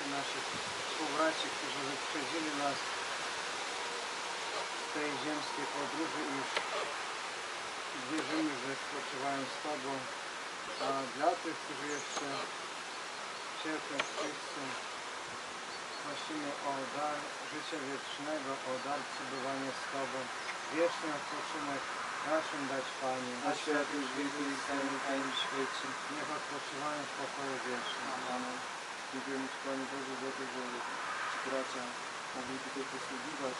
jeszcze naszych współbraci, którzy wyprzedzili nas w tej ziemskiej podróży i już wierzymy, że spoczywają z Tobą. A dla tych, którzy jeszcze cierpią w Chrystusie, prosimy o dar życia wiecznego, o dar przebywania z Tobą, wieczny odpoczynek naszym dać Panie. Na świat już wieku i stanie w Twoim świecie. Niech odpoczywają w pokoju wiecznym. Amen. Dziękujemy Ci, Panie Boże, za to, że Ci bracia mogli tutaj posługiwać.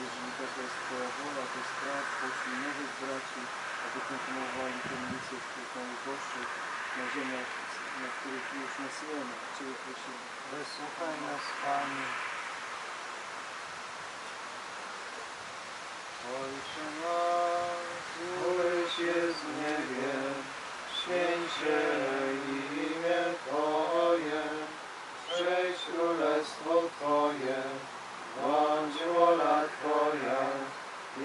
Jeżeli taka jest Twoja wola, to jest praw, poślij nowych braci, aby kontynuowali tę misję najuboższych na ziemiach, na których już nasylemy. Ciebie prosimy. Wysłuchaj nas, Panie. Ojcze nasz, któryś jest w niebie, święć się imię Twoje, przyjdź królestwo Twoje, bądź wola Twoja,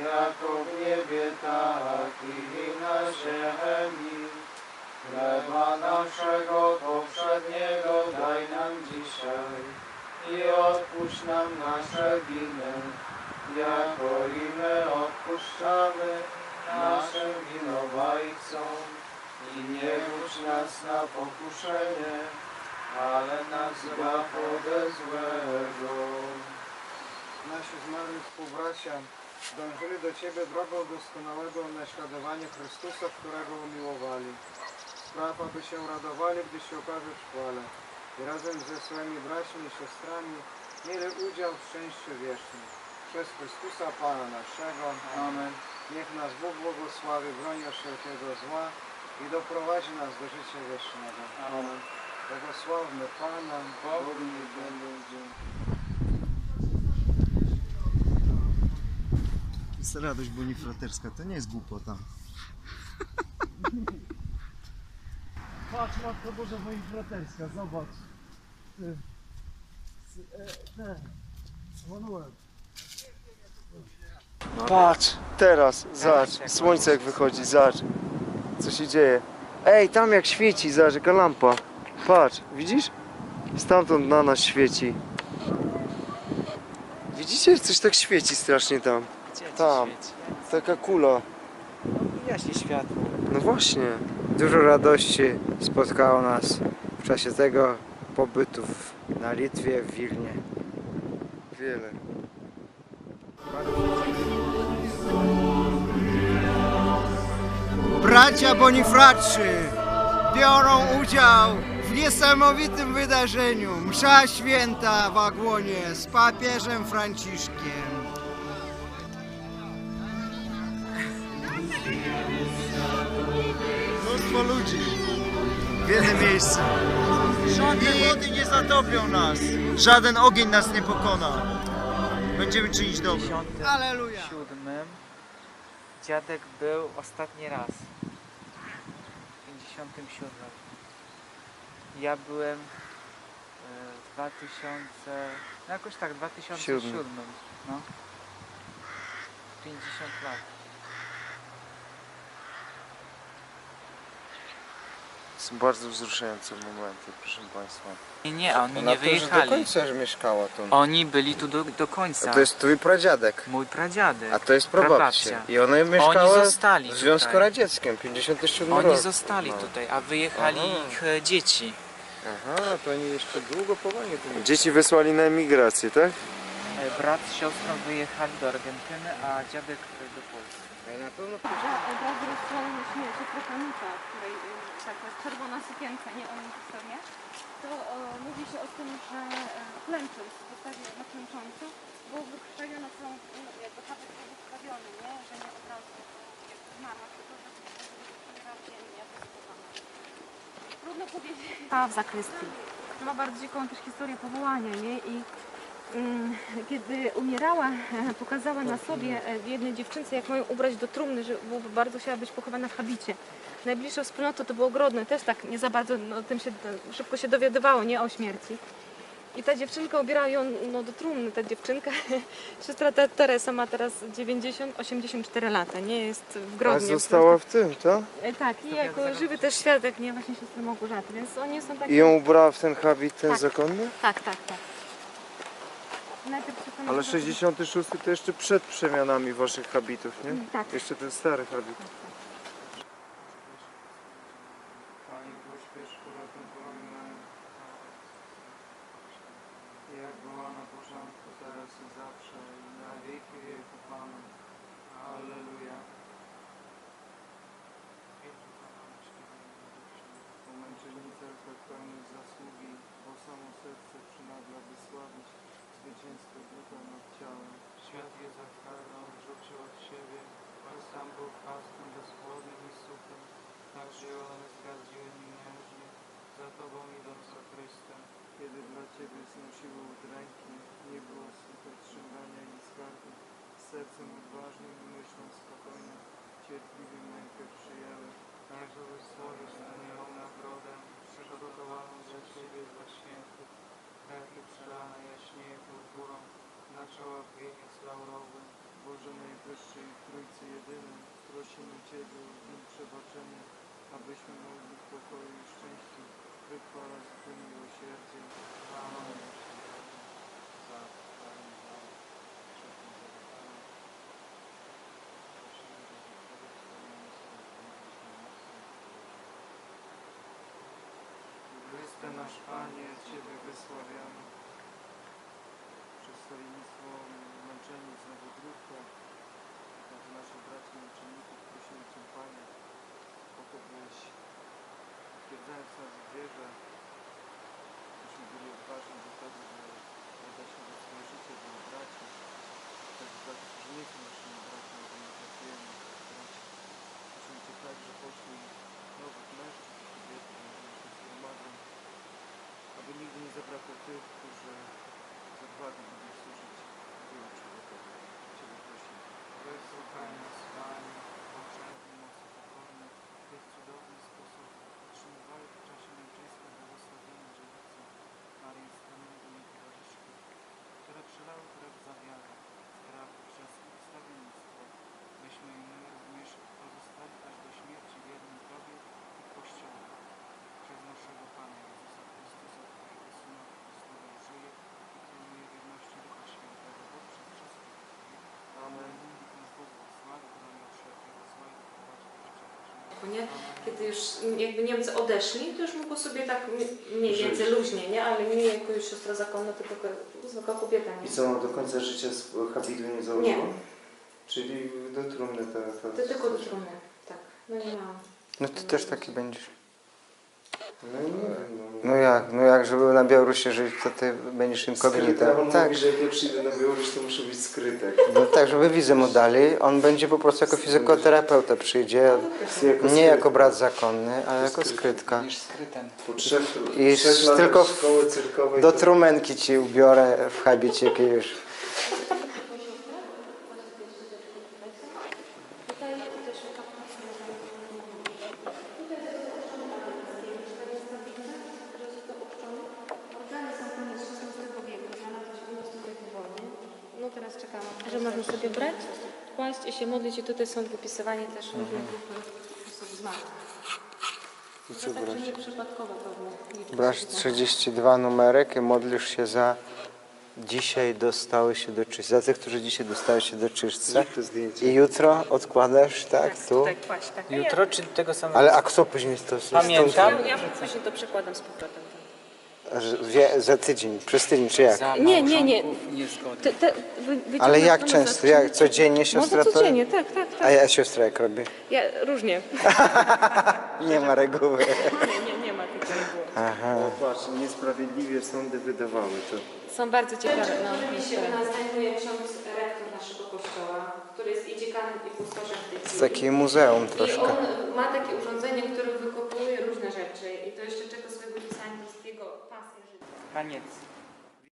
jako w niebie, tak i na ziemi. Chleba naszego powszedniego daj nam dzisiaj i odpuść nam nasze winy, jako i my odpuszczamy naszym winowajcom. I nie wódź nas na pokuszenie, ale nas zbaw ode złego. Nasi zmarli współbracia dążyli do Ciebie drogą doskonałego naśladowania Chrystusa, którego umiłowali. Spraw, aby się radowali, gdy się okażesz w chwale i razem ze swoimi braćmi i siostrami mieli udział w szczęściu wiecznym. Przez Chrystusa Pana naszego. Amen. Niech nas Bóg błogosławi, broni od wszelkiego zła i doprowadzi nas do życia wiecznego. Amen. Błogosławmy Pana, Bogu niech będą dzięki. Jest radość bonifraterska, to nie jest głupota. Patrz, Matko Boża bonifraterska, zobacz. Manuel. Patrz, teraz, zobacz, słońce jak wychodzi, zobacz, co się dzieje. Ej, tam jak świeci, zobacz, jaka lampa. Patrz, widzisz? Stamtąd na nas świeci. Widzicie? Coś tak świeci strasznie tam. Tam, taka kula. Jaśnie światło. No właśnie. Dużo radości spotkało nas w czasie tego pobytu na Litwie, w Wilnie. Wiele. Bracia bonifraci biorą udział w niesamowitym wydarzeniu. Msza święta w Agłonie z papieżem Franciszkiem. Mnóstwo ludzi. W jednym miejscu. Żadne wody nie zatopią nas. Żaden ogień nas nie pokona. Będziemy czynić dobro. Aleluja. 57 dziadek był ostatni raz. W 57. Ja byłem w 2000, no jakoś tak, w 2007. No. 50 lat. Są bardzo wzruszające momenty, proszę Państwa. Nie, oni Ona nie tu już do wyjechali. końca mieszkała tu. Oni byli tu do końca. A to jest twój pradziadek. Mój pradziadek. A to jest prababcia. prababcia. I ona mieszkała Oni zostali w Związku tutaj. Radzieckim, 57 Oni rok. zostali No. tutaj, a wyjechali Aha. ich dzieci. Aha, to oni jeszcze długo po wojnie tu Dzieci wysłali na emigrację, tak? Brat z siostrą wyjechali do Argentyny, a dziadek do Polski. Na pewno Obraz rozstrzelania śmierci Prokanuta, której taka czerwona sukienka, nie o nim historię, to mówi się o tym, że klęcząc w postawie na klęcząco był wykrwawiony całą, jakby chatek był wykrwawiony, nie? Że nie od razu jakby zmarła, tylko że wykrwawiła ziemię, wysypowana. Trudno powiedzieć. A w zakrystii. Ma bardzo ciekawą też historię powołania, nie? I kiedy umierała, pokazała na sobie jednej dziewczynce, jak mają ubrać do trumny, że bardzo chciała być pochowana w habicie. Najbliższą wspólnotą to było Grodno, też tak nie za bardzo, no, tym się szybko się dowiadywało, nie o śmierci. I ta dziewczynka ubiera ją no, do trumny, ta dziewczynka. Siostra Teresa ma teraz 84 lata, nie jest w A Grodnie. została w tym, tak? Tak, i jako żywy też świadek, nie, właśnie siostry Małgorzaty, więc oni są takie... I ją ubrała w ten habit, ten Tak. zakonny? Tak. Najpierw się tam- Ale 66 to jeszcze przed przemianami waszych habitów, nie? Tak. Jeszcze ten stary habit. Pani pośpiesz kurotę wojnę, jak była na początku, teraz i zawsze, i na wieki wieków. Amen. Alleluja. O męczennicach tak pełnych zasługi, bo samo serce przynagla by sławić zwycięstwo ducha nad ciałem. Świat je zachwarnął, rzucił od siebie, a sam był pastem bezpłodnym i suchym. Także one zgardziły miłosiernie, za Tobą idąc za Chrystem. Kiedy dla Ciebie znosiło udręki, nie było słychać żądania i skargu. Z sercem odważnym i myślą spokojną, cierpliwym mękę przyjęły. Ażeby stworzyć na nią nagrodę, przygotowaną dla Ciebie dla świętych. Krewki przelane jaśnieje purpurą, na czołach wieniec laurowy. Boże Najwyższy i Trójcy Jedyny, prosimy Ciebie o dni przebaczenia, abyśmy mogli w pokoju i szczęściu wychwalać Twym miłosierdziem. Amen. Chryste nasz Panie, Ciebie wysławiamy. Przedstawienictwo męczennic Nowogródka, także naszych braci męczenników prosimy Cię, Panie, o to, byś stwierdzając nas w wierze, byśmy byli odważni do tego, by oddać sobie swoje życie dla braci, także dla tych, którzy nie są naszymi braćmi, bo nie traktujemy braci. Prosimy Cię także poślij nowych mężczyzn i kobiety, którzy się zgromadzą, aby nigdy nie zabrakło tych, którzy z odwagi będą służyć wielu człowiekowi. Ciebie prosimy. Wysłuchaj nas, Panie, powszechnej mocy pokornej, tych cudowny sposób otrzymywali w czasie męczeństwa błogosławienia dziewicy Marii Stanową i towarzyszki, które przelały krew za wiarę, spraw przez wstawiennictwo, byśmy i my również pozostali aż do śmierci wierni Tobie i Kościołowi. Przez naszego Pana Jezusa Chrystusa, którego Syna Chrystusa żyje i króluje w jedności Ducha Świętego, Bóg przez wszystkich wieków. Amen. Niech Bóg błogosławi, broni od wszelkiego zła i doprowadzi do życia wiecznego. Nie? Kiedy już jakby Niemcy odeszli, to już mogło sobie tak mniej więcej luźnie, nie? Ale nie jako już siostra zakonna, tylko zwykła kobieta, nie? I co, do końca życia habitu nie założyła? Nie, Czyli do trumny ta... to tylko do trumny, tak. No nie ma. No ty też taki będziesz. No nie wiem, No jak, żeby na Białorusi żyć, to ty będziesz inkognito. On Tak. mówi, że jak ja przyjdę na Białoruś, to muszę być skrytek. No tak, żeby wizę mu dali, on będzie po prostu jako fizykoterapeuta przyjdzie, nie jako brat zakonny, ale jako skrytka. Niż skrytem. Po trzech I latach tylko szkoły cyrkowej do to- trumenki ci ubiorę w habicie jakiegoś. No teraz czekamy, że można sobie brać, kłaść i się modlić i tutaj są wypisywani też różne grupy osób zmarłych. I co To także brać? nieprzypadkowe pewne liczby. Brasz 32 numerek i modlisz się za dzisiaj dostały się do czystcy. Za tych, którzy dzisiaj dostały się do czystcy. Zrób to zdjęcie. I jutro odkładasz, tak, tu. Tak, kłaść, tak. Jutro czy tego samego? Ale a kto później to Pamiętam. Ja później to przekładam z powrotem. Za tydzień, przez tydzień czy jak? Za Nie. małżonków niezgody. Ale jak często? Jak codziennie siostra Może to? codziennie, tak. A ja siostra jak robi? Ja różnie. Nie ma reguły. Nie ma takiej reguły. Aha. O, patrz, niesprawiedliwie sądy wydawały to. Są bardzo ciekawe. Oczywiście u nas znajduje ksiądz rektor naszego kościoła, który jest i dziekanem, i kustoszem w tej To chwili. takie muzeum I troszkę. on ma takie urządzenie, które wykopuje różne rzeczy i to jeszcze czeka swojego pisania, to jest jego pasja życia. Koniec.